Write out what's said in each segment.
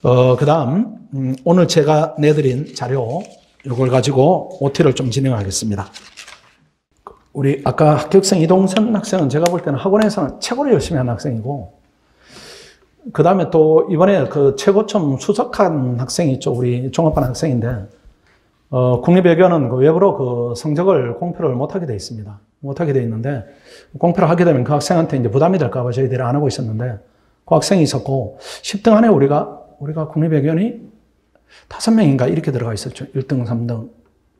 그 다음, 오늘 제가 내드린 자료, 이걸 가지고 OT를 좀 진행하겠습니다. 우리 아까 합격생 이동선 학생은 제가 볼 때는 학원에서는 최고로 열심히 한 학생이고, 그 다음에 또 이번에 그 최고점 수석한 학생이 있죠. 우리 종합반 학생인데, 국립외교는 그 외부로 그 성적을 공표를 못하게 돼 있습니다. 못하게 돼 있는데, 공표를 하게 되면 그 학생한테 이제 부담이 될까봐 저희들이 안 하고 있었는데, 그 학생이 있었고, 10등 안에 우리가 국립외교원이 5명인가 이렇게 들어가 있었죠. 1등, 3등,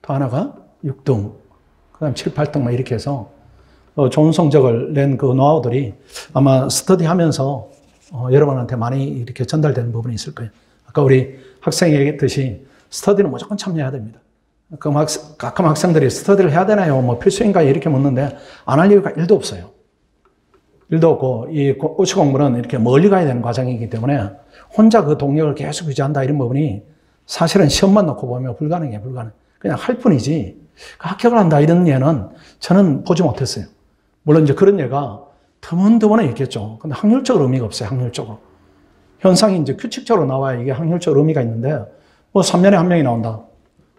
또 하나가 6등, 그 다음 7, 8등 막 이렇게 해서 좋은 성적을 낸 그 노하우들이 아마 스터디 하면서 여러분한테 많이 이렇게 전달되는 부분이 있을 거예요. 아까 우리 학생이 얘기했듯이 스터디는 무조건 참여해야 됩니다. 가끔 학생들이 스터디를 해야 되나요? 뭐 필수인가요? 이렇게 묻는데 안 할 이유가 1도 없어요. 1도 없고 이 OC 공부는 이렇게 멀리 가야 되는 과정이기 때문에 혼자 그 동력을 계속 유지한다 이런 부분이 사실은 시험만 놓고 보면 불가능해요. 그냥 할 뿐이지 합격을 한다 이런 예는 저는 보지 못했어요. 물론 이제 그런 예가 드문드문은 있겠죠. 근데 확률적으로 의미가 없어요. 확률적으로. 현상이 이제 규칙적으로 나와야 이게 확률적 의미가 있는데 뭐 3년에 1명이 나온다.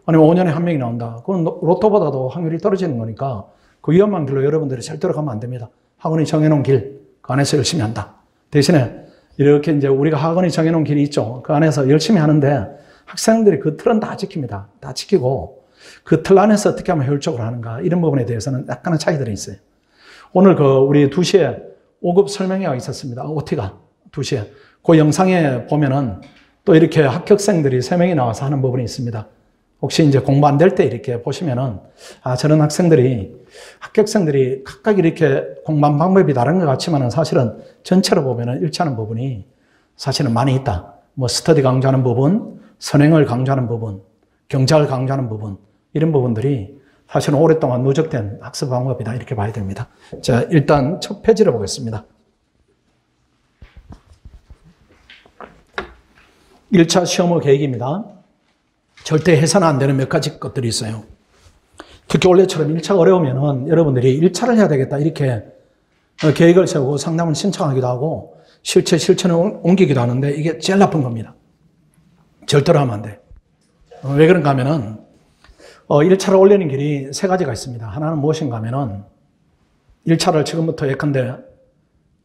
아니면 5년에 1명이 나온다. 그건 로또보다도 확률이 떨어지는 거니까 그 위험한 길로 여러분들이 절대로 가면 안 됩니다. 학원이 정해놓은 길, 그 안에서 열심히 한다. 대신에 이렇게 이제 우리가 학원이 정해놓은 길이 있죠. 그 안에서 열심히 하는데 학생들이 그 틀은 다 지킵니다. 다 지키고 그 틀 안에서 어떻게 하면 효율적으로 하는가 이런 부분에 대해서는 약간의 차이들이 있어요. 오늘 우리 2시에 5급 설명회가 있었습니다. OT가 2시에. 그 영상에 보면은 또 이렇게 합격생들이 3명이 나와서 하는 부분이 있습니다. 혹시 이제 공부 안 될 때 이렇게 보시면은, 저런 합격생들이 각각 이렇게 공부한 방법이 다른 것 같지만은 사실은 전체로 보면은 일치하는 부분이 사실은 많이 있다. 뭐 스터디 강조하는 부분, 선행을 강조하는 부분, 경작을 강조하는 부분, 이런 부분들이 사실은 오랫동안 누적된 학습 방법이다. 이렇게 봐야 됩니다. 자, 일단 첫 페이지를 보겠습니다. 1차 시험의 계획입니다. 절대 해서는 안 되는 몇 가지 것들이 있어요. 특히 원래처럼 1차가 어려우면은 여러분들이 1차를 해야 되겠다. 이렇게 계획을 세우고 상담을 신청하기도 하고 실천을 옮기기도 하는데 이게 제일 나쁜 겁니다. 절대로 하면 안 돼. 왜 그런가 하면은 1차를 올리는 길이 3가지가 있습니다. 하나는 무엇인가 하면은 1차를 지금부터 예컨대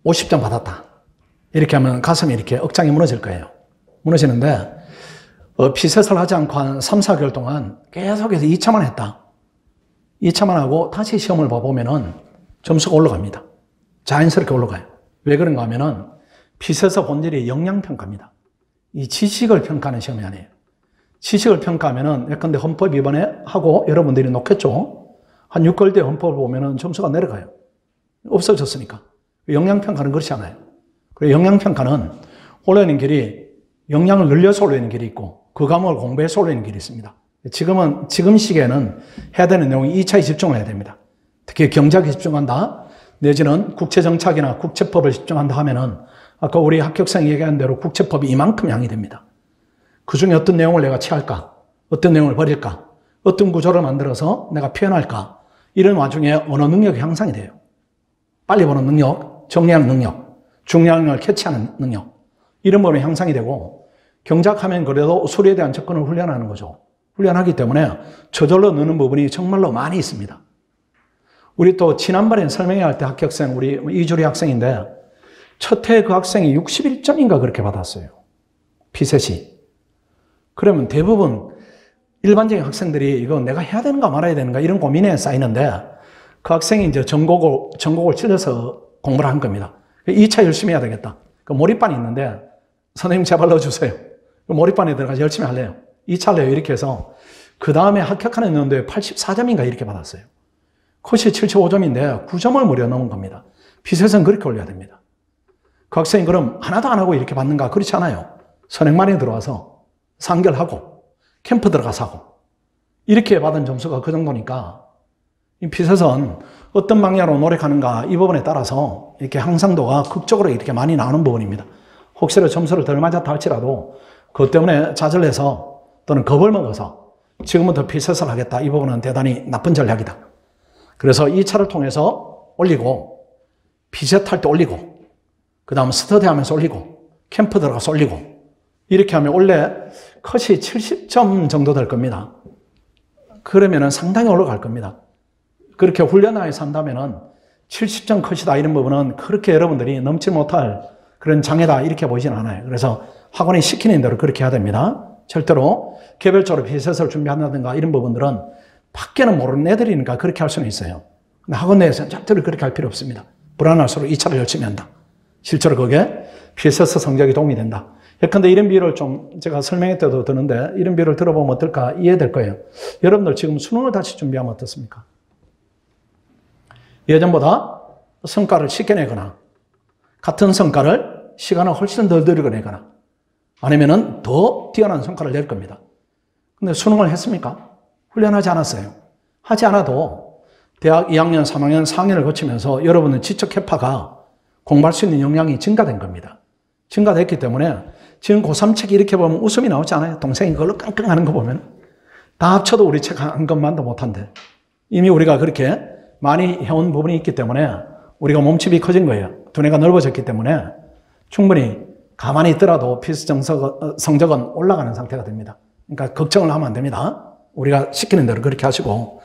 50점 받았다. 이렇게 하면 가슴이 이렇게 억장이 무너질 거예요. 무너지는데 피셋을 하지 않고 한 3, 4개월 동안 계속해서 2차만 했다. 2차만 하고 다시 시험을 봐보면은 점수가 올라갑니다. 자연스럽게 올라가요. 왜 그런가 하면은 피셋의 본질이 역량평가입니다. 이 지식을 평가하는 시험이 아니에요. 지식을 평가하면은 예컨대 헌법 이번에 하고 여러분들이 놓겠죠. 한 6개월 뒤에 헌법을 보면은 점수가 내려가요. 없어졌으니까. 역량평가는 그렇지 않아요. 그리고 역량평가는 올리는 길이 역량을 늘려서 올리는 길이 있고 그 과목을 공부해서 올리는 길이 있습니다. 지금 시기에는 해야 되는 내용이 2차에 집중을 해야 됩니다. 특히 경제학에 집중한다, 내지는 국제정착이나 국제법을 집중한다 하면은 아까 우리 합격생이 얘기한 대로 국제법이 이만큼 양이 됩니다. 그 중에 어떤 내용을 내가 취할까? 어떤 내용을 버릴까? 어떤 구조를 만들어서 내가 표현할까? 이런 와중에 언어 능력이 향상이 돼요. 빨리 보는 능력, 정리하는 능력, 중요한 걸 캐치하는 능력, 이런 부분이 향상이 되고 경작하면 그래도 수리에 대한 접근을 훈련하는 거죠. 훈련하기 때문에 저절로 느는 부분이 정말로 많이 있습니다. 우리 또 지난번에 설명회 할 때 합격생, 우리 이주리 학생인데 첫 해 그 학생이 61점인가 그렇게 받았어요. 피셋이. 그러면 대부분 일반적인 학생들이 이거 내가 해야 되는가 말아야 되는가 이런 고민에 쌓이는데 그 학생이 이제 전곡을 찔러서 공부를 한 겁니다. 2차 열심히 해야 되겠다. 그 몰입반이 있는데 선생님 제발 넣어주세요. 몰입반에 들어가서 열심히 할래요. 2차 할래요. 이렇게 해서 그 다음에 합격하는 연도에 84점인가 이렇게 받았어요. 컷이 75점인데 9점을 무려 넘은 겁니다. 피셋은 그렇게 올려야 됩니다. 그 학생이 그럼 하나도 안 하고 이렇게 받는가? 그렇지 않아요. 선행만에 들어와서 상결하고 캠프 들어가서 하고 이렇게 받은 점수가 그 정도니까 이 피셋은 어떤 방향으로 노력하는가 이 부분에 따라서 이렇게 향상도가 극적으로 이렇게 많이 나오는 부분입니다. 혹시라도 점수를 덜 맞았다 할지라도 그것 때문에 좌절해서 또는 겁을 먹어서 지금부터 피셋을 하겠다. 이 부분은 대단히 나쁜 전략이다. 그래서 2차를 통해서 올리고 피셋 할 때 올리고 그 다음 스터디 하면서 올리고 캠프 들어가서 올리고 이렇게 하면 원래 컷이 70점 정도 될 겁니다. 그러면은 상당히 올라갈 겁니다. 그렇게 훈련하여서 한다면은 70점 컷이다 이런 부분은 그렇게 여러분들이 넘지 못할 그런 장애다 이렇게 보이진 않아요. 그래서 학원이 시키는 대로 그렇게 해야 됩니다. 절대로 개별적으로 피셋을 준비한다든가 이런 부분들은 밖에는 모르는 애들이니까 그렇게 할 수는 있어요. 근데 학원 내에서는 절대로 그렇게 할 필요 없습니다. 불안할수록 2차를 열심히 한다. 실제로 그게 피셋 성적이 도움이 된다. 예컨대 이런 비유를 좀 제가 설명회 때도 드는데 이런 비유를 들어보면 어떨까 이해될 거예요. 여러분들 지금 수능을 다시 준비하면 어떻습니까? 예전보다 성과를 쉽게 내거나 같은 성과를 시간을 훨씬 더 들이고 내거나 아니면은 더 뛰어난 성과를 낼 겁니다. 근데 수능을 했습니까? 훈련하지 않았어요. 하지 않아도 대학 2학년, 3학년, 4학년을 거치면서 여러분의 지적 해파가 공부할 수 있는 역량이 증가된 겁니다. 증가됐기 때문에 지금 고3 책 이렇게 보면 웃음이 나오지 않아요? 동생이 그걸로 끙끙하는 거 보면. 다 합쳐도 우리 책 한 것만도 못한데. 이미 우리가 그렇게 많이 해온 부분이 있기 때문에 우리가 몸집이 커진 거예요. 두뇌가 넓어졌기 때문에 충분히 가만히 있더라도 필수 성적은 올라가는 상태가 됩니다. 그러니까 걱정을 하면 안 됩니다. 우리가 시키는 대로 그렇게 하시고.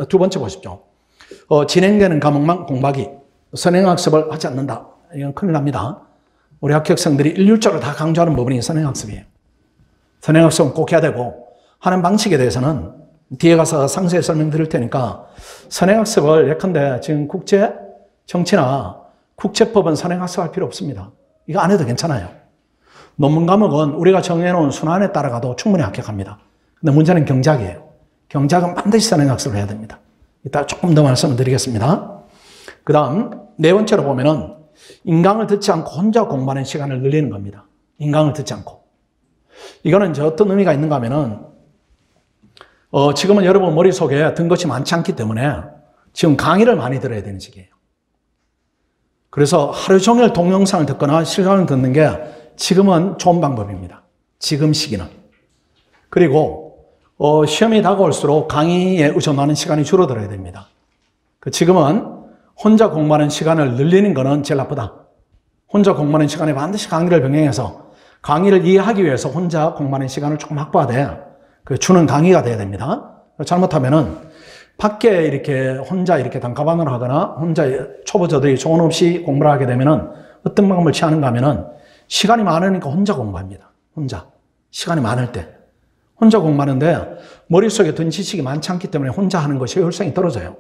두 번째 보십시오. 진행되는 과목만 공부하기. 선행학습을 하지 않는다. 이건 큰일 납니다. 우리 합격생들이 일률적으로 다 강조하는 부분이 선행학습이에요. 선행학습은 꼭 해야 되고 하는 방식에 대해서는 뒤에 가서 상세히 설명드릴 테니까 선행학습을 예컨대 지금 국제, 정치나 국제법은 선행학습할 필요 없습니다. 이거 안 해도 괜찮아요. 논문 과목은 우리가 정해놓은 순환에 따라가도 충분히 합격합니다. 근데 문제는 경작이에요. 경작은 반드시 선행학습을 해야 됩니다. 이따 조금 더 말씀을 드리겠습니다. 그 다음 네 번째로 보면은 인강을 듣지 않고 혼자 공부하는 시간을 늘리는 겁니다. 인강을 듣지 않고. 이거는 이제 어떤 의미가 있는가 하면은 지금은 여러분 머릿속에 든 것이 많지 않기 때문에 지금 강의를 많이 들어야 되는 시기예요. 그래서 하루 종일 동영상을 듣거나 실강을 듣는 게 지금은 좋은 방법입니다. 지금 시기는. 그리고 시험이 다가올수록 강의에 의존하는 시간이 줄어들어야 됩니다. 지금은 혼자 공부하는 시간을 늘리는 것은 제일 나쁘다. 혼자 공부하는 시간에 반드시 강의를 병행해서 강의를 이해하기 위해서 혼자 공부하는 시간을 조금 확보하되 주는 강의가 돼야 됩니다. 잘못하면은 밖에 이렇게 혼자 이렇게 단가반으로 하거나 혼자 초보자들이 조언 없이 공부를 하게 되면은 어떤 방법을 취하는가 하면은 시간이 많으니까 혼자 공부합니다. 혼자. 시간이 많을 때. 혼자 공부하는데 머릿속에 든 지식이 많지 않기 때문에 혼자 하는 것이 효율성이 떨어져요.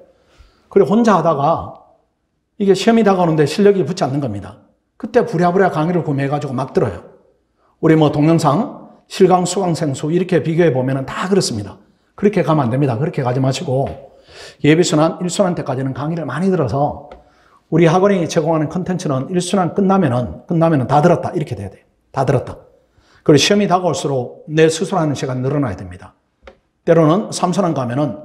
그리고 혼자 하다가 이게 시험이 다가오는데 실력이 붙지 않는 겁니다. 그때 부랴부랴 강의를 구매해가지고 막 들어요. 우리 동영상, 실강, 수강, 생수 이렇게 비교해 보면은 다 그렇습니다. 그렇게 가면 안 됩니다. 그렇게 가지 마시고 예비순환, 1순환 때까지는 강의를 많이 들어서 우리 학원이 제공하는 컨텐츠는 1순환 끝나면은 다 들었다. 이렇게 돼야 돼요. 다 들었다. 그리고 시험이 다가올수록 내 스스로 하는 시간이 늘어나야 됩니다. 때로는 3순환 가면은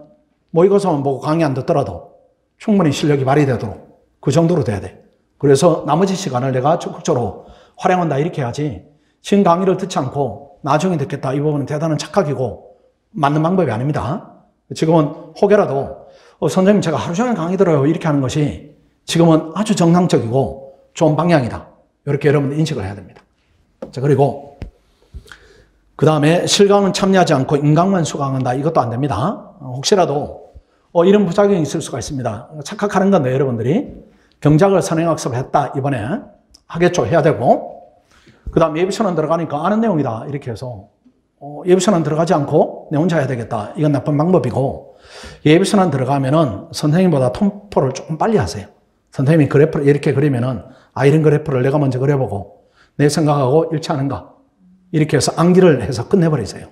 이것만 보고 강의 안 듣더라도 충분히 실력이 발휘되도록 그 정도로 돼야 돼. 그래서 나머지 시간을 내가 적극적으로 활용한다 이렇게 해야지 지금 강의를 듣지 않고 나중에 듣겠다 이 부분은 대단한 착각이고 맞는 방법이 아닙니다. 지금은 혹여라도 선생님 제가 하루 종일 강의 들어요 이렇게 하는 것이 지금은 아주 정상적이고 좋은 방향이다. 이렇게 여러분 인식을 해야 됩니다. 자, 그리고 그 다음에 실강은 참여하지 않고 인강만 수강한다. 이것도 안 됩니다. 혹시라도 이런 부작용이 있을 수가 있습니다. 착각하는 건데 여러분들이 경작을 선행학습을 했다. 이번에 하겠죠. 해야 되고 그 다음 예비순환 들어가니까 아는 내용이다. 이렇게 해서 예비순환 들어가지 않고 내 혼자 해야 되겠다. 이건 나쁜 방법이고 예비순환 들어가면은 선생님보다 톰포를 조금 빨리 하세요. 선생님이 그래프를 이렇게 그리면은 이런 그래프를 내가 먼저 그려보고 내 생각하고 일치하는가 이렇게 해서 암기를 해서 끝내버리세요.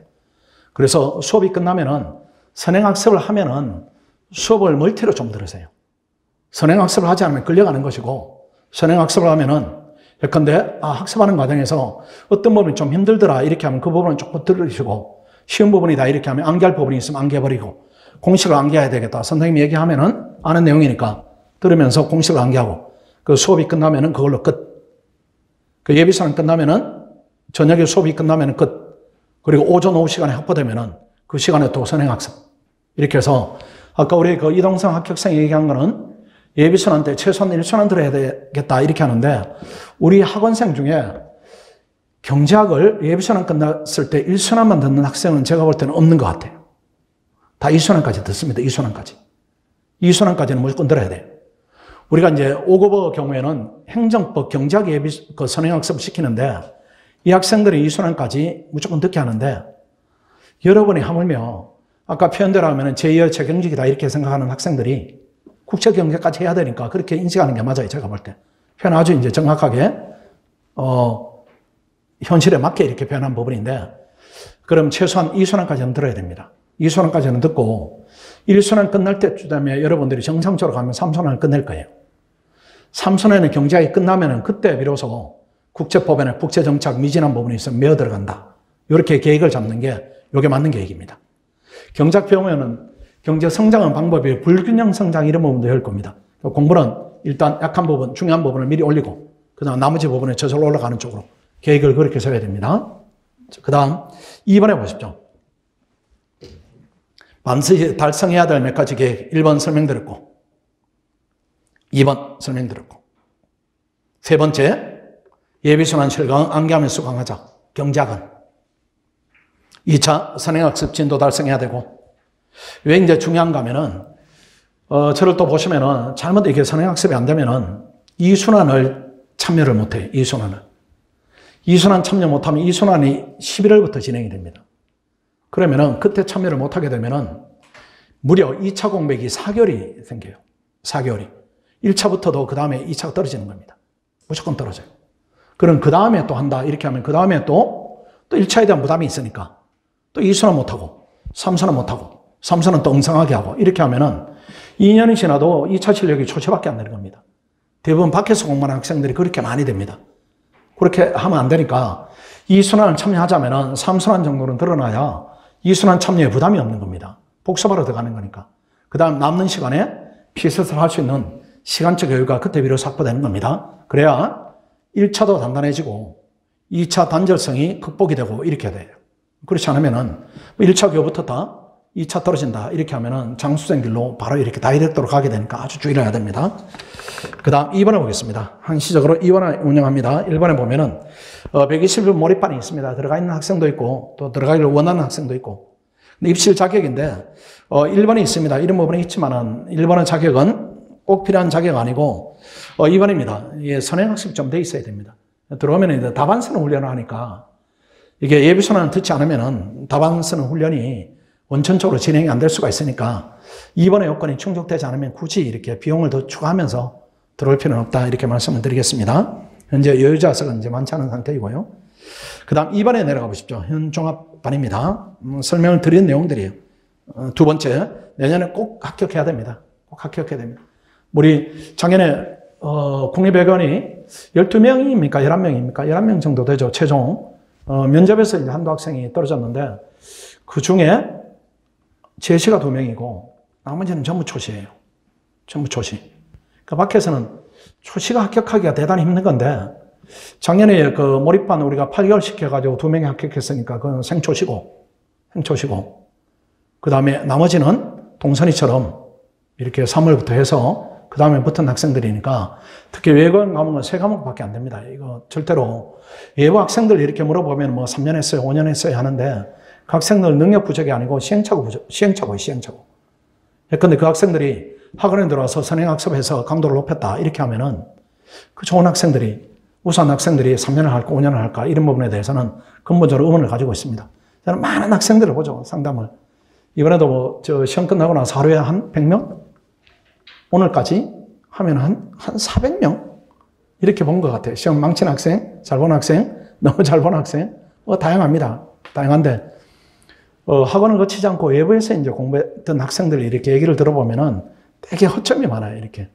그래서 수업이 끝나면은 선행학습을 하면은 수업을 멀티로 좀 들으세요. 선행학습을 하지 않으면 끌려가는 것이고 선행학습을 하면은 예컨대 학습하는 과정에서 어떤 부분이 좀 힘들더라 이렇게 하면 그 부분은 조금 들으시고 쉬운 부분이다 이렇게 하면 암기할 부분이 있으면 암기해버리고 공식을 암기해야 되겠다. 선생님이 얘기하면은 아는 내용이니까 들으면서 공식을 암기하고 그 수업이 끝나면은 그걸로 끝. 그 예비순환 끝나면은 저녁에 수업이 끝나면은 끝. 그리고 오전 오후 시간에 확보되면은 그 시간에 또 선행학습. 이렇게 해서 아까 우리 그 이동성 합격생이 얘기한 거는 예비순환 때 최소한 1순환 들어야 되겠다 이렇게 하는데 우리 학원생 중에 경제학을 예비순환 끝났을 때 1순환만 듣는 학생은 제가 볼 때는 없는 것 같아요. 다 2순환까지 듣습니다. 2순환까지. 2순환까지는 무조건 들어야 돼요. 우리가 이제 5급의 경우에는 행정법, 경제학 예비, 선행학습을 시키는데 이 학생들이 2순환까지 무조건 듣게 하는데 여러분이 하물며 아까 표현대로 하면 제2의 최경직이다 이렇게 생각하는 학생들이 국제경제까지 해야 되니까 그렇게 인식하는 게 맞아요. 제가 볼 때. 표현 아주 이제 정확하게, 현실에 맞게 이렇게 표현한 부분인데 그럼 최소한 2순환까지는 들어야 됩니다. 2순환까지는 듣고 1순환 끝날 때쯤에 여러분들이 정상적으로 가면 3순환을 끝낼 거예요. 3순환의 경제학이 끝나면은 그때 비로소 국제법에는 국제정착 미진한 부분이 있으면 메어 들어간다. 이렇게 계획을 잡는 게 이게 맞는 계획입니다. 경제학 배우면은 경제 성장은 방법이 불균형 성장 이런 부분도 배울 겁니다. 공부는 일단 약한 부분, 중요한 부분을 미리 올리고 그다음 나머지 부분에 저절로 올라가는 쪽으로 계획을 그렇게 세워야 됩니다. 그 다음 2번에 보십시오. 반드시 달성해야 될 몇 가지 계획 1번 설명드렸고 2번 설명드렸고 세 번째 예비순환 실강 암기하면 수강하자 경제학은 2차 선행학습 진도 달성해야 되고 왜 이제 중요한가 하면은 저를 또 보시면은 잘못 이게 선행학습이 안 되면은 2순환을 참여를 못해요. 2순환 참여 못하면 2순환이 11월부터 진행이 됩니다. 그러면은 그때 참여를 못하게 되면은 무려 2차 공백이 4개월이 생겨요. 4개월이. 1차부터도 그 다음에 2차가 떨어지는 겁니다. 무조건 떨어져요. 그럼 그 다음에 또 한다. 이렇게 하면 그 다음에 또 1차에 대한 부담이 있으니까 또 2순환 못하고 3순환 못하고 3순환 또 엉성하게 하고 이렇게 하면은 2년이 지나도 2차 실력이 초체밖에 안 되는 겁니다. 대부분 밖에서 공부하는 학생들이 그렇게 많이 됩니다. 그렇게 하면 안 되니까 2순환을 참여하자면은 3순환 정도는 드러나야 2순환 참여에 부담이 없는 겁니다. 복습하러 들어가는 거니까. 그 다음 남는 시간에 피셋을 할 수 있는 시간적 여유가 그때 비로소 확보되는 겁니다. 그래야 1차도 단단해지고 2차 단절성이 극복이 되고 이렇게 돼요. 그렇지 않으면은 1차 겨우 붙었다, 2차 떨어진다 이렇게 하면은 장수생 길로 바로 이렇게 다이렉트로 가게 되니까 아주 주의를 해야 됩니다. 그 다음 2번에 보겠습니다. 한시적으로 2번을 운영합니다. 1번에 보면은 120일 몰입반이 있습니다. 들어가 있는 학생도 있고 또 들어가기를 원하는 학생도 있고 입실 자격인데 1번이 있습니다. 이런 부분이 있지만은 1번의 자격은 꼭 필요한 자격 아니고 2번입니다. 이게 선행학습이 좀 돼 있어야 됩니다. 들어오면 이제 답안 쓰는 훈련을 하니까 이게 예비순환을 듣지 않으면은 답안 쓰는 훈련이 원천적으로 진행이 안 될 수가 있으니까 2번의 요건이 충족되지 않으면 굳이 이렇게 비용을 더 추가하면서 들어올 필요는 없다. 이렇게 말씀을 드리겠습니다. 현재 여유자석은 이제 많지 않은 상태이고요. 그 다음 2번에 내려가 보십시오. 현종합반입니다. 설명을 드린 내용들이에요. 두 번째, 내년에 꼭 합격해야 됩니다. 꼭 합격해야 됩니다. 우리 작년에 국립외교원이 12명입니까? 11명입니까? 11명 정도 되죠. 최종. 면접에서 이제 한두 학생이 떨어졌는데 그 중에 제시가 2명이고 나머지는 전부 초시예요. 전부 초시. 그 밖에서는 초시가 합격하기가 대단히 힘든 건데 작년에 그 몰입반 우리가 8개월 시켜가지고 2명이 합격했으니까 그건 생초시고 그 다음에 나머지는 동선이처럼 이렇게 3월부터 해서 그 다음에 붙은 학생들이니까 특히 외국어 과목은 3과목밖에 안 됩니다. 이거 절대로 외부 학생들 이렇게 물어보면 뭐 3년 했어요, 5년 했어요 하는데 그 학생들 능력 부족이 아니고 시행착오예요. 근데 그 학생들이 학원에 들어와서 선행학습해서 강도를 높였다 이렇게 하면은 그 좋은 학생들이 우수한 학생들이 3년을 할까 5년을 할까 이런 부분에 대해서는 근본적으로 의문을 가지고 있습니다. 저는 많은 학생들을 보죠. 상담을. 이번에도 뭐 저 시험 끝나고 나서 하루에 한 100명? 오늘까지 하면 한 400명? 이렇게 본 것 같아요. 시험 망친 학생, 잘 본 학생, 너무 잘 본 학생. 다양합니다. 다양한데 학원을 거치지 않고 외부에서 이제 공부했던 학생들 이렇게 얘기를 들어보면은 되게 허점이 많아요. 이렇게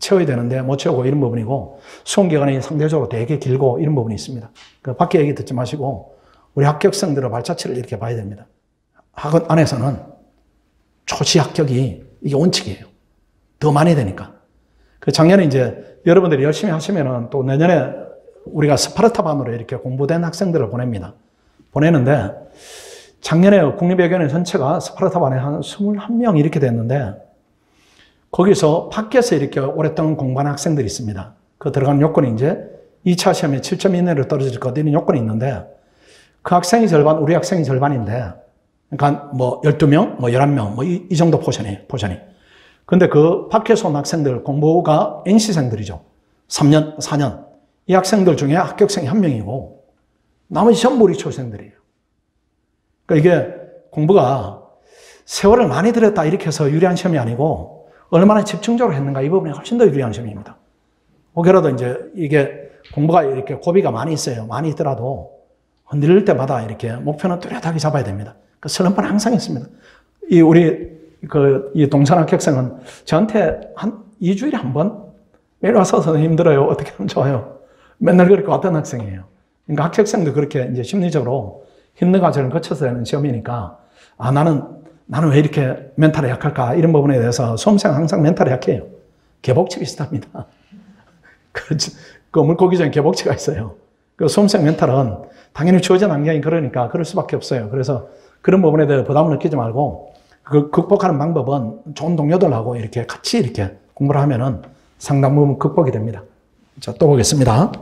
채워야 되는데 못 채우고 이런 부분이고 수험 기간이 상대적으로 되게 길고 이런 부분이 있습니다. 그 밖에 얘기 듣지 마시고 우리 합격생들의 발자취를 이렇게 봐야 됩니다. 학원 안에서는 초시 합격이 이게 원칙이에요. 더 많이 되니까. 그 작년에 이제 여러분들이 열심히 하시면은 또 내년에 우리가 스파르타반으로 이렇게 공부된 학생들을 보냅니다. 보내는데 작년에 국립외교원 전체가 스파르타반에 한 21명 이렇게 됐는데 거기서 밖에서 이렇게 오랫동안 공부한 학생들이 있습니다. 그 들어가는 요건이 이제 2차 시험에 7점 이내로 떨어질 것 이런 요건이 있는데 그 학생이 절반, 우리 학생이 절반인데 그러니까 뭐 12명, 뭐 11명, 뭐 이 정도 포션이. 근데 그 밖에서 온 학생들 공부가 NC생들이죠. 3년, 4년. 이 학생들 중에 합격생이 1명이고 나머지 전부 우리 초생들이에요. 그러니까 이게 공부가 세월을 많이 들였다 이렇게 해서 유리한 시험이 아니고 얼마나 집중적으로 했는가 이 부분이 훨씬 더 유리한 시험입니다. 혹여라도 이제 이게 공부가 이렇게 고비가 많이 있어요. 많이 있더라도 흔들릴 때마다 이렇게 목표는 뚜렷하게 잡아야 됩니다. 그 설렘은 항상 있습니다. 이 동산 합격생은 저한테 한 2주일에 한 번 매일 와서 선생님 힘들어요. 어떻게 하면 좋아요. 맨날 그렇게 왔던 학생이에요. 그러니까 합격생도 그렇게 이제 심리적으로 힘든 과정을 거쳐서 하는 시험이니까 나는 왜 이렇게 멘탈이 약할까 이런 부분에 대해서 수험생 항상 멘탈이 약해요. 개복치 비슷합니다. 그 물고기전에 개복치가 있어요. 그 수험생 멘탈은 당연히 주어진 환경이 그러니까 그럴 수밖에 없어요. 그래서 그런 부분에 대해 부담을 느끼지 말고 그 극복하는 방법은 좋은 동료들하고 이렇게 같이 이렇게 공부를 하면은 상당 부분 극복이 됩니다. 자, 또 보겠습니다.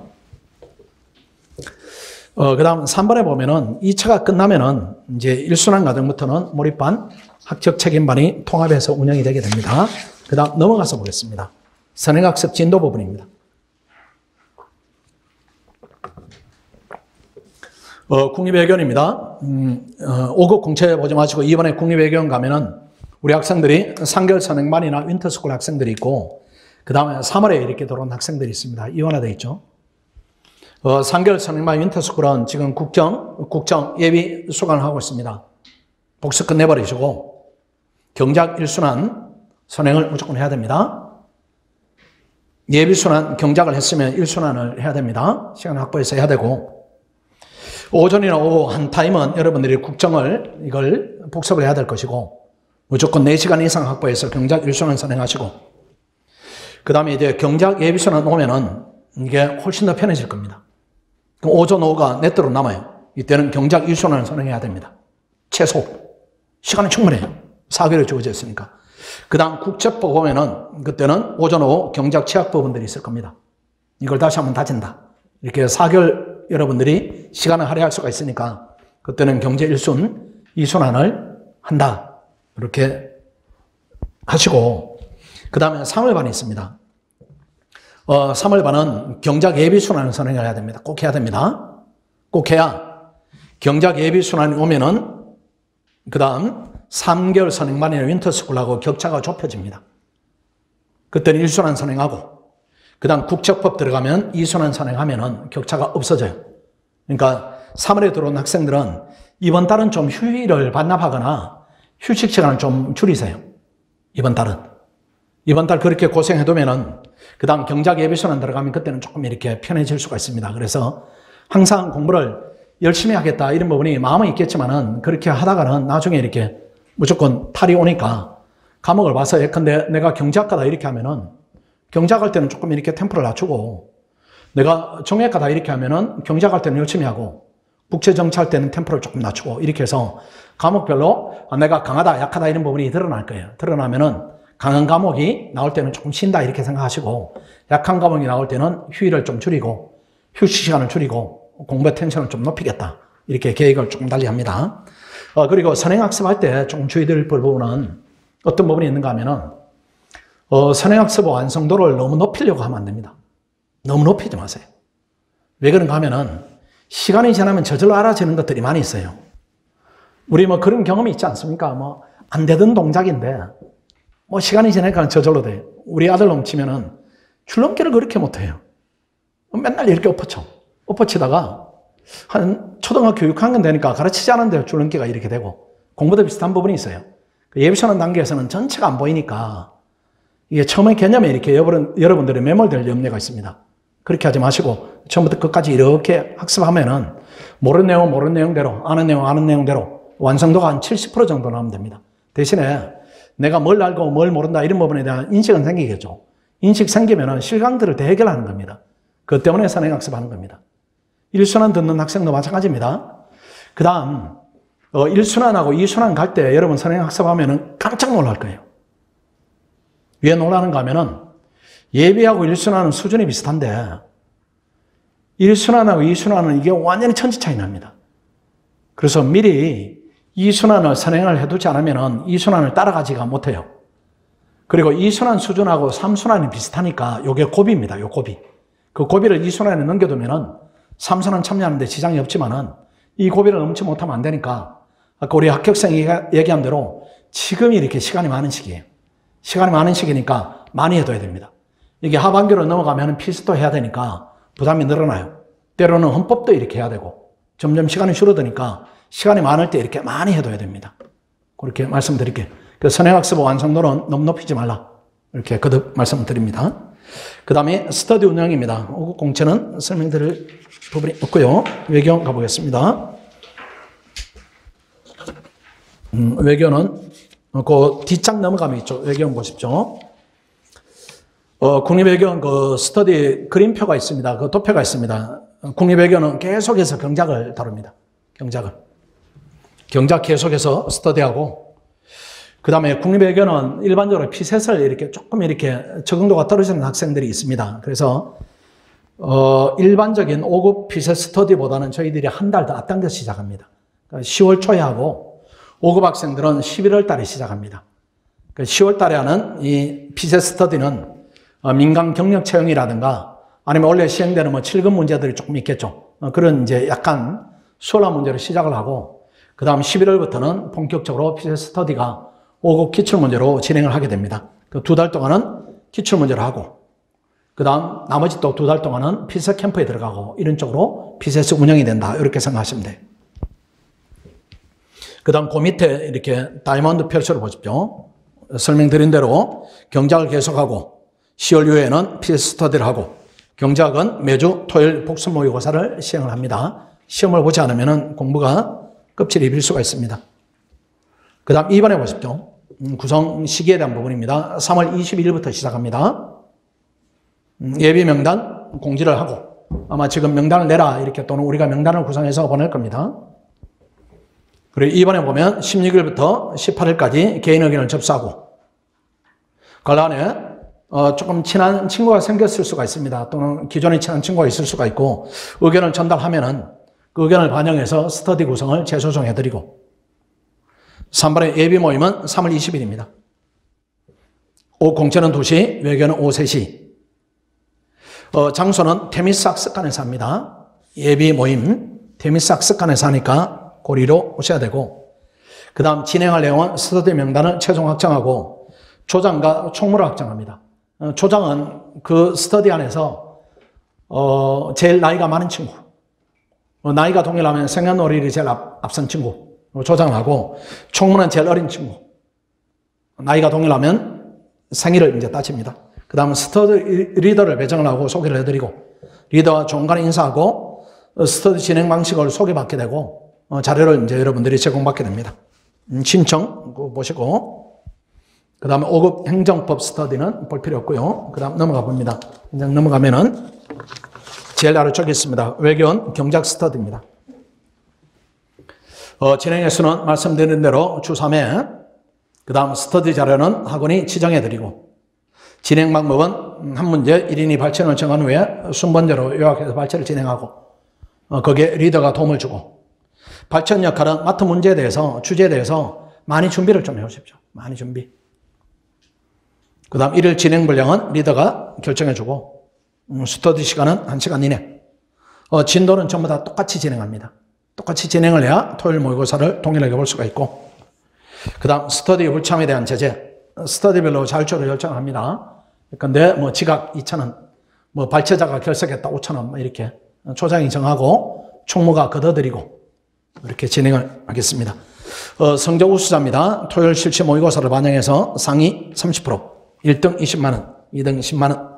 그 다음 3번에 보면은 2차가 끝나면은 이제 1순환 과정부터는 몰입반, 학적 책임반이 통합해서 운영이 되게 됩니다. 그 다음 넘어가서 보겠습니다. 선행학습 진도 부분입니다. 국립외교원입니다. 5급 공채 보지 마시고 이번에 국립외교원 가면은 우리 학생들이 상결 선행반이나 윈터스쿨 학생들이 있고 그 다음에 3월에 이렇게 들어온 학생들이 있습니다. 이완화되어 있죠. 상결 선행반 윈터스쿨은 지금 국정 예비 수강을 하고 있습니다. 복수 끝내버리시고 경작 1순환 선행을 무조건 해야 됩니다. 예비 순환 경작을 했으면 1순환을 해야 됩니다. 시간 확보해서 해야 되고 오전이나 오후 한 타임은 여러분들이 국정을 이걸 복습을 해야 될 것이고 무조건 4시간 이상 확보해서 경작 1순환 선행하시고 그 다음에 이제 경작 예비순환 오면은 이게 훨씬 더 편해질 겁니다. 그럼 오전 오후가 내도록 남아요. 이때는 경작 1순환을 선행해야 됩니다. 최소. 시간이 충분해요. 4개월 주어져 있으니까. 그 다음 국제법 보면은 그때는 오전 오후 경작 취약 부분들이 있을 겁니다. 이걸 다시 한번 다진다. 이렇게 4개월 여러분들이 시간을 할애할 수가 있으니까 그때는 경제 1순, 2순환을 한다. 이렇게 하시고 그 다음에 3월반이 있습니다. 3월반은 경작 예비순환을 선행해야 됩니다. 꼭 해야 됩니다. 꼭 해야 경작 예비순환이 오면은 그 다음 3개월 선행반이나 윈터스쿨하고 격차가 좁혀집니다. 그때는 1순환 선행하고 그 다음 국책법 들어가면 2순환 선행하면은 격차가 없어져요. 그러니까 3월에 들어온 학생들은 이번 달은 좀 휴일을 반납하거나 휴식 시간을 좀 줄이세요. 이번 달 그렇게 고생해두면은 그 다음 경작 예비순환 들어가면 그때는 조금 이렇게 편해질 수가 있습니다. 그래서 항상 공부를 열심히 하겠다 이런 부분이 마음은 있겠지만은 그렇게 하다가는 나중에 이렇게 무조건 탈이 오니까 과목을 봐서 예컨대 내가 경제학과다 이렇게 하면은 경작할 때는 조금 이렇게 템포를 낮추고 내가 정외과다 이렇게 하면은 경작할 때는 열심히 하고 국제정치할 때는 템포를 조금 낮추고 이렇게 해서 과목별로 내가 강하다 약하다 이런 부분이 드러날 거예요. 드러나면은 강한 과목이 나올 때는 조금 쉰다 이렇게 생각하시고 약한 과목이 나올 때는 휴일을 좀 줄이고 휴식 시간을 줄이고 공부의 텐션을 좀 높이겠다 이렇게 계획을 조금 달리 합니다. 그리고 선행학습할 때 조금 주의드릴 부분은 어떤 부분이 있는가 하면은 선행학습 완성도를 너무 높이려고 하면 안 됩니다. 너무 높이지 마세요. 왜 그런가 하면은 시간이 지나면 저절로 알아지는 것들이 많이 있어요. 우리 뭐 그런 경험이 있지 않습니까? 뭐 안 되던 동작인데 뭐 시간이 지나니까 저절로 돼요. 우리 아들놈 치면은 줄넘기를 그렇게 못해요. 맨날 이렇게 엎어치다가 한 초등학교 6학년 되니까 가르치지 않은데 줄넘기가 이렇게 되고 공부도 비슷한 부분이 있어요. 예비순환 단계에서는 전체가 안 보이니까 이게 처음에 개념에 이렇게 여러분들의 매몰될 염려가 있습니다. 그렇게 하지 마시고 처음부터 끝까지 이렇게 학습하면은 모르는 내용대로 아는 내용대로 완성도가 한 70% 정도 나오면 됩니다. 대신에 내가 뭘 알고 뭘 모른다 이런 부분에 대한 인식은 생기겠죠. 인식 생기면은 실강들을 대해결하는 겁니다. 그것 때문에 선행학습하는 겁니다. 1순환 듣는 학생도 마찬가지입니다. 그 다음 1순환하고 2순환 갈 때 여러분 선행학습하면은 깜짝 놀랄 거예요. 왜 놀라는가 하면은 예비하고 1순환은 수준이 비슷한데 1순환하고 2순환은 이게 완전히 천지 차이 납니다. 그래서 미리 2순환을 선행을 해두지 않으면 2순환을 따라가지가 못해요. 그리고 2순환 수준하고 3순환이 비슷하니까 이게 고비입니다. 요 고비. 그 고비를 2순환에 넘겨두면 3순환 참여하는데 지장이 없지만은 이 고비를 넘지 못하면 안 되니까 아까 우리 합격생이 얘기한 대로 지금이 이렇게 시간이 많은 시기예요. 시간이 많은 시기니까 많이 해둬야 됩니다. 이게 하반기로 넘어가면 필수도 해야 되니까 부담이 늘어나요. 때로는 헌법도 이렇게 해야 되고 점점 시간이 줄어드니까 시간이 많을 때 이렇게 많이 해둬야 됩니다. 그렇게 말씀드릴게요. 그 선행학습 완성도는 너무 높이지 말라. 이렇게 거듭 말씀드립니다. 그 다음에 스터디 운영입니다. 5급 공채는 설명드릴 부분이 없고요. 외교 가보겠습니다. 외교는 그 뒷장 넘어가면 있죠. 외교는 보십시오. 국립외교는 그 스터디 그림표가 있습니다. 그 도표가 있습니다. 국립외교는 계속해서 경작을 다룹니다. 경작 계속해서 스터디하고, 그 다음에 국립외교는 일반적으로 피셋을 이렇게 조금 이렇게 적응도가 떨어지는 학생들이 있습니다. 그래서, 일반적인 5급 피셋 스터디보다는 저희들이 한 달 더 앞당겨 시작합니다. 그러니까 10월 초에 하고, 5급 학생들은 11월 달에 시작합니다. 10월 달에 하는 이 피셋 스터디는 민간 경력 채용이라든가 아니면 원래 시행되는 7급 문제들이 조금 있겠죠. 그런 이제 약간 수월한 문제로 시작을 하고, 그 다음 11월부터는 본격적으로 피셋 스터디가 5급 기출문제로 진행을 하게 됩니다. 그 2달 동안은 기출문제를 하고, 그 다음 나머지 또 2달 동안은 피셋 캠프에 들어가고, 이런 쪽으로 피셋이 운영이 된다. 이렇게 생각하시면 돼요. 그 다음 그 밑에 이렇게 다이아몬드 표시를 보십시오. 설명드린 대로 경작을 계속하고 10월 이후에는 피셋 스터디를 하고, 경작은 매주 토요일 복습 모의고사를 시행을 합니다. 시험을 보지 않으면 공부가 껍질이 빌 수가 있습니다. 그 다음 2번에 보십시오. 구성 시기에 대한 부분입니다. 3월 22일부터 시작합니다. 예비 명단 공지를 하고, 아마 지금 명단을 내라 이렇게 또는 우리가 명단을 구성해서 보낼 겁니다. 그리고 2번에 보면 16일부터 18일까지 개인 의견을 접수하고, 관란에 조금 친한 친구가 생겼을 수가 있습니다. 또는 기존에 친한 친구가 있을 수가 있고, 의견을 전달하면은 그 의견을 반영해서 스터디 구성을 재조정해드리고, 3번의 예비 모임은 3월 20일입니다. 오후 공채는 2시, 외교는 오후 3시. 장소는 테미스 학습관에서 합니다. 예비 모임, 테미스 학습관에서 하니까 고리로 오셔야 되고, 그 다음 진행할 내용은 스터디 명단을 최종 확정하고, 조장과 총무를 확정합니다. 조장은 그 스터디 안에서 제일 나이가 많은 친구, 나이가 동일하면 생년월일이 제일 앞선 친구 조장하고, 총무는 제일 어린 친구, 나이가 동일하면 생일을 이제 따집니다. 그 다음은 스터디 리더를 배정을 하고 소개를 해드리고, 리더와 종간에 인사하고 스터디 진행 방식을 소개받게 되고, 자료를 이제 여러분들이 제공받게 됩니다. 신청 보시고, 그 다음에 5급 행정법 스터디는 볼 필요 없고요. 그 다음 넘어가 봅니다. 그냥 넘어가면은 제일 아래쪽에 있습니다. 외교원 경작 스터디입니다. 진행 횟수는 말씀드린 대로 주 3회, 그 다음 스터디 자료는 학원이 지정해드리고, 진행 방법은 한 문제 1인이 발췌를 정한 후에 순번제로 요약해서 발췌를 진행하고, 거기에 리더가 도움을 주고, 발췌 역할은 맡은 문제에 대해서, 주제에 대해서 많이 준비를 좀 해오십시오. 많이 준비. 그 다음 일일 진행 분량은 리더가 결정해주고, 스터디 시간은 1시간 이내. 진도는 전부 다 똑같이 진행합니다. 똑같이 진행을 해야 토요일 모의고사를 동일하게 볼 수가 있고, 그 다음 스터디 불참에 대한 제재, 스터디별로 자율적으로 결정을 합니다. 근데 지각 2,000원, 발췌자가 결석했다 5,000원, 이렇게 조장이 정하고 총무가 걷어들이고, 이렇게 진행을 하겠습니다. 성적 우수자입니다. 토요일 실시 모의고사를 반영해서 상위 30%, 1등 20만원, 2등 10만원.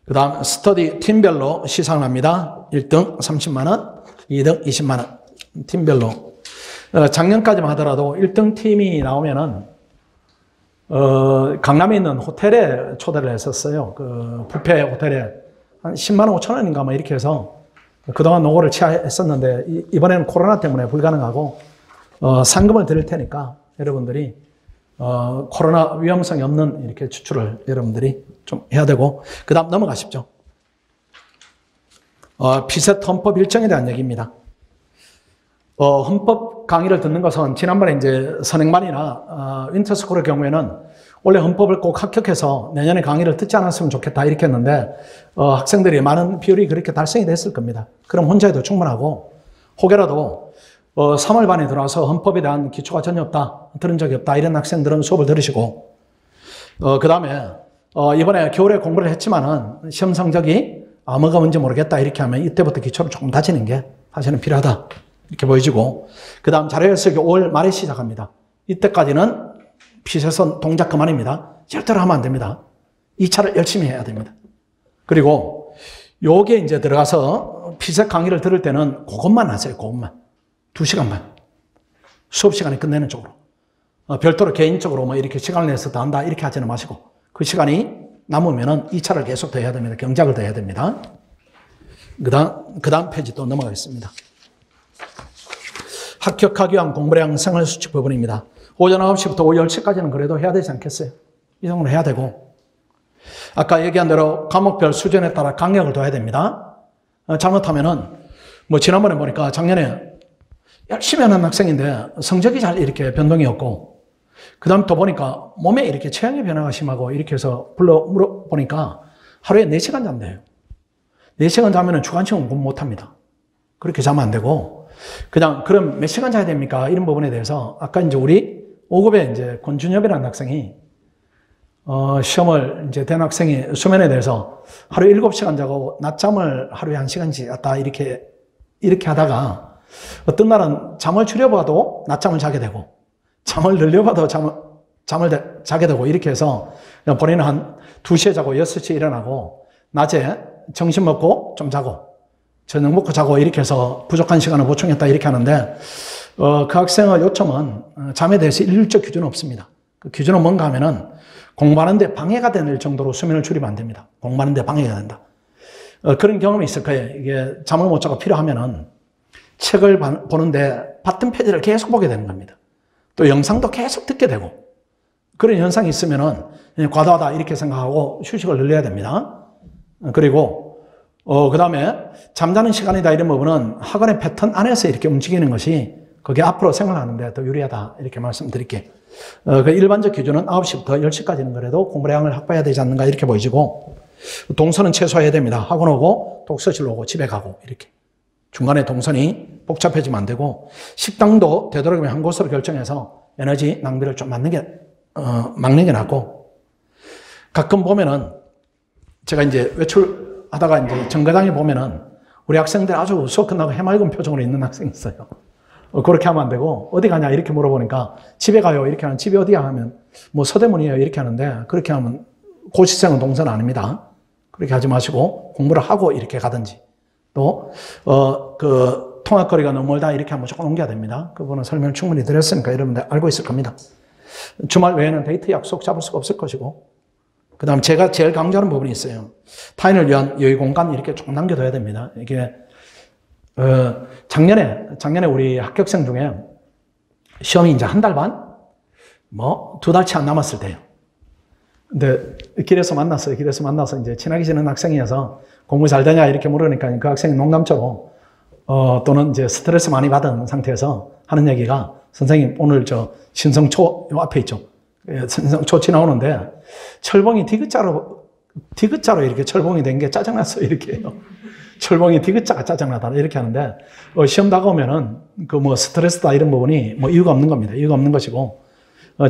그 다음 스터디 팀별로 시상을 합니다. 1등 30만원, 2등 20만원. 팀별로. 작년까지만 하더라도 1등 팀이 나오면은, 강남에 있는 호텔에 초대를 했었어요. 그 뷔페 호텔에 한 10만 5천 원인가 이렇게 해서 그동안 노고를 취하했었는데, 이번에는 코로나 때문에 불가능하고, 상금을 드릴 테니까 여러분들이 코로나 위험성이 없는 이렇게 추출을 여러분들이 좀 해야 되고, 그 다음 넘어가십시오. 피셋 헌법 일정에 대한 얘기입니다. 헌법 강의를 듣는 것은 지난번에 이제 선행반이나 윈터스쿨의 경우에는 원래 헌법을 꼭 합격해서 내년에 강의를 듣지 않았으면 좋겠다 이렇게 했는데 학생들이 많은 비율이 그렇게 달성이 됐을 겁니다. 그럼 혼자 해도 충분하고 혹여라도 3월 반에 들어와서 헌법에 대한 기초가 전혀 없다, 들은 적이 없다 이런 학생들은 수업을 들으시고 그 다음에 이번에 겨울에 공부를 했지만은 시험 성적이 뭐가 뭔지 모르겠다 이렇게 하면 이때부터 기초를 조금 다지는 게 사실은 필요하다 이렇게 보여지고 그 다음 자료해석이 5월 말에 시작합니다. 이때까지는 피셋은 동작 그만입니다. 절대로 하면 안 됩니다. 2차를 열심히 해야 됩니다. 그리고 요게 이제 들어가서 피셋 강의를 들을 때는 그것만 하세요. 그것만. 2시간만. 수업 시간에 끝내는 쪽으로. 별도로 개인적으로 뭐 이렇게 시간을 내서 더 한다 이렇게 하지는 마시고 그 시간이 남으면은 2차를 계속 더 해야 됩니다. 경작을 더 해야 됩니다. 그 다음 페이지 또 넘어가겠습니다. 합격하기 위한 공부량 생활수칙 부분입니다. 오전 9시부터 오후 10시까지는 그래도 해야 되지 않겠어요? 이 정도는 해야 되고 아까 얘기한 대로 과목별 수준에 따라 강약을 둬야 됩니다. 잘못하면은 뭐 지난번에 보니까 작년에 열심히 하는 학생인데 성적이 잘 이렇게 변동이 없고 그 다음 또 보니까 몸에 이렇게 체형의 변화가 심하고 이렇게 해서 물어보니까 하루에 4시간 잔대요. 4시간 자면 주간식은 공부 못합니다. 그렇게 자면 안 되고 그냥 그럼 몇 시간 자야 됩니까? 이런 부분에 대해서 아까 이제 우리 5급에 이제 권준엽이라는 학생이 시험을 이제 된 학생이 수면에 대해서 하루 7시간 자고 낮잠을 하루에 1시간씩 왔다 이렇게 하다가 어떤 날은 잠을 줄여봐도 낮잠을 자게 되고 잠을 늘려봐도 잠을 자게 되고 이렇게 해서 본인은 한 2시에 자고 6시에 일어나고 낮에 점심 먹고 좀 자고 저녁 먹고 자고 이렇게 해서 부족한 시간을 보충했다 이렇게 하는데 그 학생의 요점은 잠에 대해서 일률적 기준은 없습니다. 그 기준은 뭔가 하면은 공부하는데 방해가 될 정도로 수면을 줄이면 안 됩니다. 공부하는데 방해가 된다. 그런 경험이 있을 거예요. 이게 잠을 못 자고 필요하면은 책을 보는데 같은 페이지를 계속 보게 되는 겁니다. 또 영상도 계속 듣게 되고 그런 현상이 있으면은 과도하다 이렇게 생각하고 휴식을 늘려야 됩니다. 그리고 그 다음에 잠자는 시간이다 이런 부분은 학원의 패턴 안에서 이렇게 움직이는 것이 그게 앞으로 생활하는데 더 유리하다 이렇게 말씀드릴게요. 그 일반적 기준은 9시부터 10시까지는 그래도 공부량을 확보해야 되지 않는가 이렇게 보여지고 동선은 최소화해야 됩니다. 학원 오고 독서실 오고 집에 가고 이렇게 중간에 동선이 복잡해지면 안 되고 식당도 되도록이면 한 곳으로 결정해서 에너지 낭비를 좀 막는 게 낫고 가끔 보면은 제가 이제 외출하다가 이제 정거장에 보면은 우리 학생들 아주 수업 끝나고 해맑은 표정으로 있는 학생이 있어요. 그렇게 하면 안 되고 어디 가냐 이렇게 물어보니까 집에 가요 이렇게 하면 집이 어디야 하면 뭐 서대문이에요 이렇게 하는데 그렇게 하면 고시생은 동선 아닙니다. 그렇게 하지 마시고 공부를 하고 이렇게 가든지 또 그 통학거리가 너무 멀다 이렇게 하면 조금 옮겨야 됩니다. 그거는 설명을 충분히 드렸으니까 여러분들 알고 있을 겁니다. 주말 외에는 데이트 약속 잡을 수가 없을 것이고 그 다음 제가 제일 강조하는 부분이 있어요. 타인을 위한 여유 공간 이렇게 조금 남겨둬야 됩니다. 이게 작년에 우리 합격생 중에 시험이 이제 한 달 반? 뭐, 2달치 안 남았을 때요. 근데 길에서 만났어요. 길에서 만나서 이제 친하게 지내는 학생이어서 공부 잘 되냐 이렇게 물으니까 그 학생이 농담처럼, 또는 이제 스트레스 많이 받은 상태에서 하는 얘기가 선생님 오늘 저 신성초 요 앞에 있죠. 신성초 지나오는데 철봉이 디귿자로 이렇게 철봉이 된 게 짜증났어요. 이렇게 해요. 철봉이 디귿자가 짜증나다 이렇게 하는데 시험 다가오면은 그 뭐 스트레스다 이런 부분이 뭐 이유가 없는 겁니다. 이유가 없는 것이고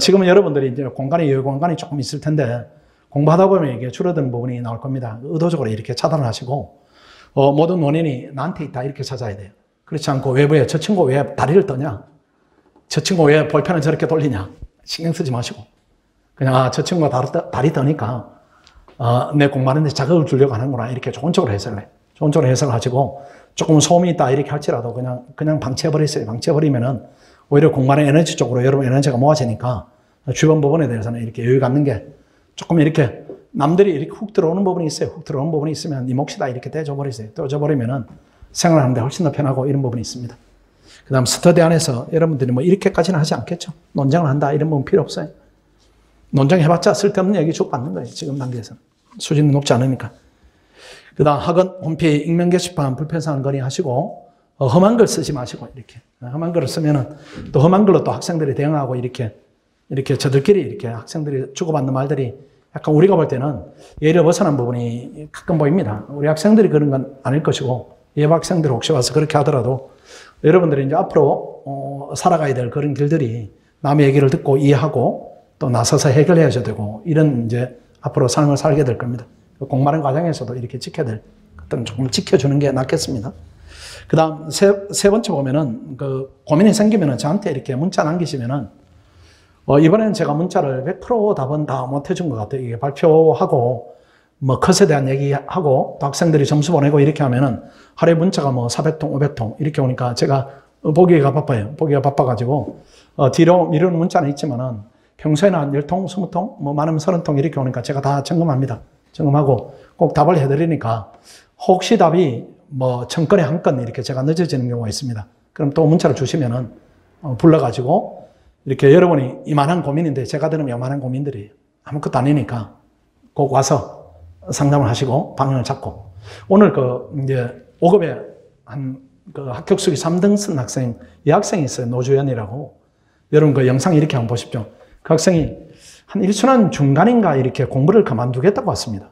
지금은 여러분들이 이제 여유 공간이 조금 있을 텐데 공부하다 보면 이게 줄어드는 부분이 나올 겁니다. 의도적으로 이렇게 차단을 하시고 모든 원인이 나한테 있다 이렇게 찾아야 돼요. 그렇지 않고 외부에 저 친구 왜 다리를 떠냐? 저 친구 왜 볼펜을 저렇게 돌리냐? 신경 쓰지 마시고 그냥 저 친구가 다리 떠니까 내 공부하는데 자극을 주려고 하는구나 이렇게 좋은 쪽으로 해석을 해. 좋은 쪽으로 해석을 하시고 조금 소음이 있다 이렇게 할지라도 그냥 방치해버리세요. 방치해버리면은 오히려 공간의 에너지 쪽으로 여러분 에너지가 모아지니까 주변 부분에 대해서는 이렇게 여유 갖는 게 조금 이렇게 남들이 이렇게 훅 들어오는 부분이 있어요. 훅 들어오는 부분이 있으면 네 몫이다 이렇게 떼줘버리세요. 떼줘버리면은 생활하는데 훨씬 더 편하고 이런 부분이 있습니다. 그 다음 스터디 안에서 여러분들이 뭐 이렇게까지는 하지 않겠죠. 논쟁을 한다 이런 부분 필요 없어요. 논쟁해봤자 쓸데없는 얘기 쭉 받는 거예요. 지금 단계에서는. 수준이 높지 않으니까. 그 다음 학원 홈페이지 익명 게시판 불편성한 건의 하시고, 험한 글 쓰지 마시고, 이렇게. 험한 글을 쓰면은 또 험한 글로 또 학생들이 대응하고 이렇게 저들끼리 이렇게 학생들이 주고받는 말들이 약간 우리가 볼 때는 예를 벗어난 부분이 가끔 보입니다. 우리 학생들이 그런 건 아닐 것이고, 예부 학생들 혹시 와서 그렇게 하더라도 여러분들이 이제 앞으로 살아가야 될 그런 길들이 남의 얘기를 듣고 이해하고 또 나서서 해결해야죠 되고, 이런 이제 앞으로 삶을 살게 될 겁니다. 공부하는 과정에서도 이렇게 지켜야 될 것들은 조금 지켜주는 게 낫겠습니다. 그 다음 세 번째 보면은 그 고민이 생기면은 저한테 이렇게 문자 남기시면은 이번에는 제가 문자를 100% 답은 다 못 해준 것 같아요. 이게 발표하고 뭐 컷에 대한 얘기하고 또 학생들이 점수 보내고 이렇게 하면은 하루에 문자가 뭐 400통, 500통 이렇게 오니까 제가 보기가 바빠요. 보기가 바빠가지고 뒤로 미루는 문자는 있지만은 평소에는 한 10통, 20통, 뭐 많으면 30통 이렇게 오니까 제가 다 점검합니다. 점검하고 꼭 답을 해드리니까 혹시 답이 뭐 1000건에 1건 이렇게 제가 늦어지는 경우가 있습니다. 그럼 또 문자를 주시면은 불러가지고 이렇게 여러분이 이만한 고민인데 제가 들으면 이만한 고민들이 아무것도 아니니까 꼭 와서 상담을 하시고 방향을 잡고, 오늘 이제 5급에 그 합격수기 3등 쓴 학생, 이 학생이 있어요. 노주현이라고. 여러분 그 영상 이렇게 한번 보십시오. 그 학생이 한 1순환 중간인가 이렇게 공부를 그만두겠다고 왔습니다.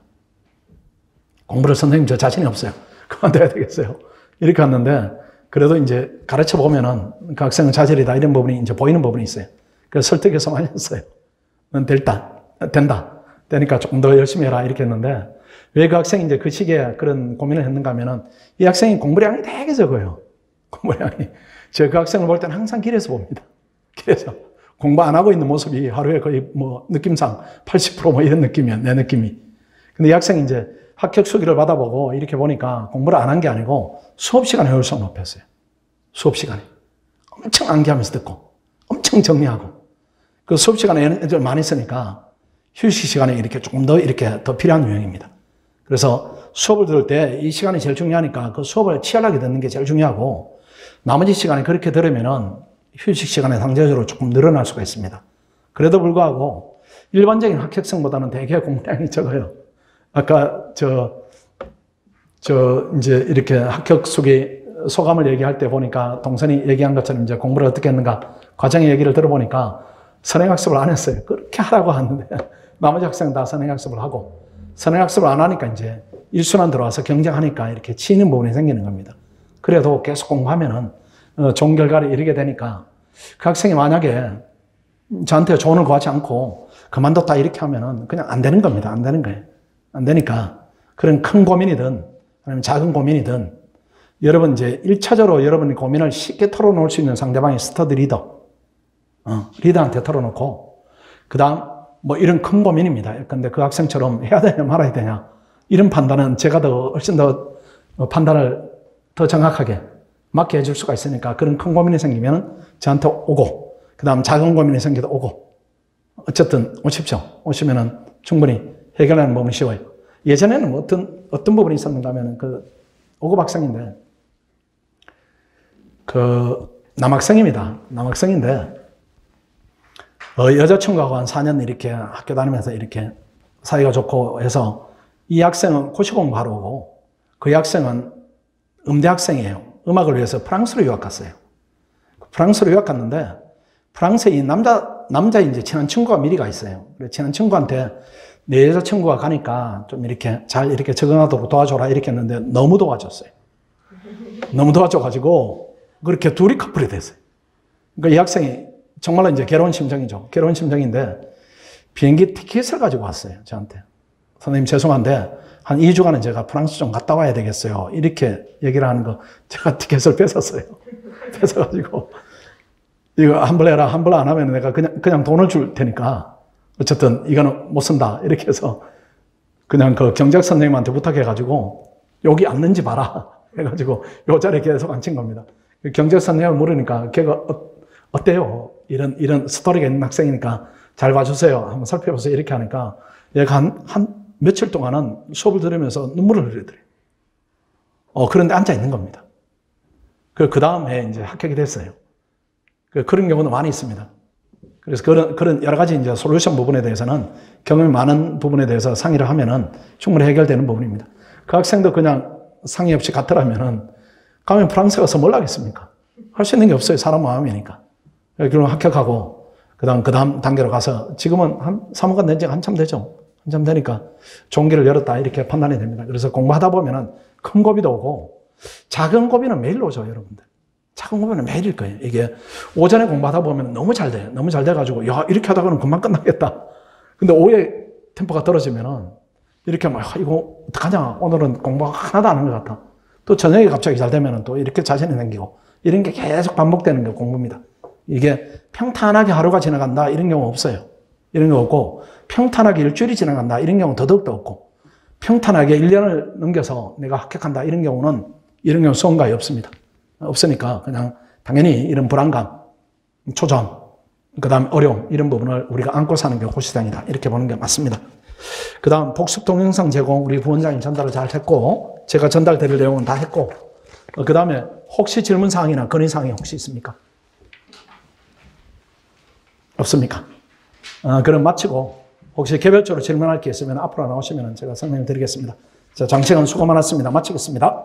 공부를 선생님 저 자신이 없어요. 그만둬야 되겠어요. 이렇게 왔는데 그래도 이제 가르쳐 보면은 그 학생은 자질이다 이런 부분이 이제 보이는 부분이 있어요. 그래서 설득해서 많이 했어요. 넌 된다. 되니까 조금 더 열심히 해라 이렇게 했는데, 왜 그 학생이 이제 그 시기에 그런 고민을 했는가 하면은 이 학생이 공부량이 되게 적어요. 공부량이. 제가 그 학생을 볼 때는 항상 길에서 봅니다. 길에서. 공부 안 하고 있는 모습이 하루에 거의 뭐 느낌상 80%뭐 이런 느낌이야, 내 느낌이. 근데 이 학생이 이제 합격 수기를 받아보고 이렇게 보니까 공부를 안 한 게 아니고 수업 시간에 효율성 높였어요. 수업 시간에. 엄청 암기하면서 듣고, 엄청 정리하고. 그 수업 시간에 애들 많이 쓰니까 휴식 시간에 이렇게 조금 더 이렇게 더 필요한 유형입니다. 그래서 수업을 들을 때 이 시간이 제일 중요하니까 그 수업을 치열하게 듣는 게 제일 중요하고, 나머지 시간에 그렇게 들으면은 휴식 시간에 상대적으로 조금 늘어날 수가 있습니다. 그래도 불구하고 일반적인 합격생보다는 되게 공부량이 적어요. 아까 이제 이렇게 합격 수기 소감을 얘기할 때 보니까 동선이 얘기한 것처럼 이제 공부를 어떻게 했는가 과정의 얘기를 들어보니까 선행학습을 안 했어요. 그렇게 하라고 하는데 나머지 학생은 다 선행학습을 하고, 선행학습을 안 하니까 이제 1순환 들어와서 경쟁하니까 이렇게 치이는 부분이 생기는 겁니다. 그래도 계속 공부하면은 좋은 결과를 이루게 되니까, 그 학생이 만약에 저한테 조언을 구하지 않고 그만뒀다 이렇게 하면은 그냥 안 되는 겁니다. 안 되는 거예요. 안 되니까 그런 큰 고민이든 아니면 작은 고민이든 여러분 이제 1차적으로 여러분의 고민을 쉽게 털어놓을 수 있는 상대방이 스터디 리더, 리더한테 털어놓고, 그 다음 뭐 이런 큰 고민입니다. 근데 그 학생처럼 해야 되냐 말아야 되냐 이런 판단은 제가 훨씬 더 판단을 더 정확하게 맞게 해줄 수가 있으니까, 그런 큰 고민이 생기면 저한테 오고, 그 다음 작은 고민이 생겨도 오고, 어쨌든 오십시오. 오시면은 충분히 해결하는 부분이 쉬워요. 예전에는 뭐 어떤 부분이 있었는가 하면은 그 5급 학생인데, 그 남학생입니다. 남학생인데, 여자친구하고 한 4년 이렇게 학교 다니면서 이렇게 사이가 좋고 해서 이 학생은 고시 공부하러 오고, 그 학생은 음대 학생이에요. 음악을 위해서 프랑스로 유학 갔어요. 프랑스로 유학 갔는데, 프랑스에 이 남자 이제 친한 친구가 미리 가 있어요. 친한 친구한테 내 여자친구가 가니까 좀 이렇게 잘 이렇게 적응하도록 도와줘라 이렇게 했는데 너무 도와줬어요. 너무 도와줘가지고 그렇게 둘이 커플이 됐어요. 그러니까 이 학생이 정말로 이제 괴로운 심정이죠. 괴로운 심정인데 비행기 티켓을 가지고 왔어요. 저한테. 선생님 죄송한데 한 2주간은 제가 프랑스 좀 갔다 와야 되겠어요. 이렇게 얘기를 하는 거 제가 티켓을 뺏었어요. 뺏어가지고 이거 환불 해라. 환불 안 하면 내가 그냥 돈을 줄 테니까 어쨌든 이거는 못 쓴다. 이렇게 해서 그냥 그 경제학 선생님한테 부탁해가지고 여기 앉는지 봐라. 해가지고 요 자리에 계속 앉힌 겁니다. 경제학 선생님을 물으니까 걔가 어때요? 이런 스토리가 있는 학생이니까 잘 봐주세요. 한번 살펴보세요. 이렇게 하니까 얘가 한 며칠 동안은 수업을 들으면서 눈물을 흘리더래요. 그런데 앉아 있는 겁니다. 그 다음에 이제 합격이 됐어요. 그런 경우도 많이 있습니다. 그래서 그런 여러 가지 이제 솔루션 부분에 대해서는 경험이 많은 부분에 대해서 상의를 하면은 충분히 해결되는 부분입니다. 그 학생도 그냥 상의 없이 갔더라면은 가면 프랑스 가서 뭘 하겠습니까? 할 수 있는 게 없어요. 사람 마음이니까. 그럼 합격하고 그 다음 단계로 가서 지금은 사무관 된 지가 한참 되죠. 한참 되니까 좋은 길을 열었다 이렇게 판단이 됩니다. 그래서 공부하다 보면은 큰 고비도 오고 작은 고비는 매일 오죠, 여러분들. 작은 고비는 매일일 거예요. 이게 오전에 공부하다 보면 너무 잘 돼요. 너무 잘 돼가지고 야 이렇게 하다가는 금방 끝나겠다. 근데 오후에 템포가 떨어지면은 이렇게 막 이거 어떡하냐, 오늘은 공부 하나도 안 한 것 같아. 또 저녁에 갑자기 잘 되면은 또 이렇게 자신이 생기고 이런 게 계속 반복되는 게 공부입니다. 이게 평탄하게 하루가 지나간다 이런 경우 없어요. 이런 거 없고 평탄하게 일주일이 지나간다 이런 경우는 더더욱도 없고 평탄하게 1년을 넘겨서 내가 합격한다 이런 경우는 수험가에 없습니다. 없으니까 그냥 당연히 이런 불안감, 초조함, 그 다음 어려움 이런 부분을 우리가 안고 사는 게 고시당이다 이렇게 보는 게 맞습니다. 그 다음 복습 동영상 제공 우리 부원장이 전달을 잘 했고 제가 전달드릴 내용은 다 했고 그 다음에 혹시 질문사항이나 건의사항이 혹시 있습니까? 없습니까? 그럼 마치고 혹시 개별적으로 질문할 게 있으면 앞으로 나오시면 제가 설명드리겠습니다. 자, 장시간 수고 많았습니다. 마치겠습니다.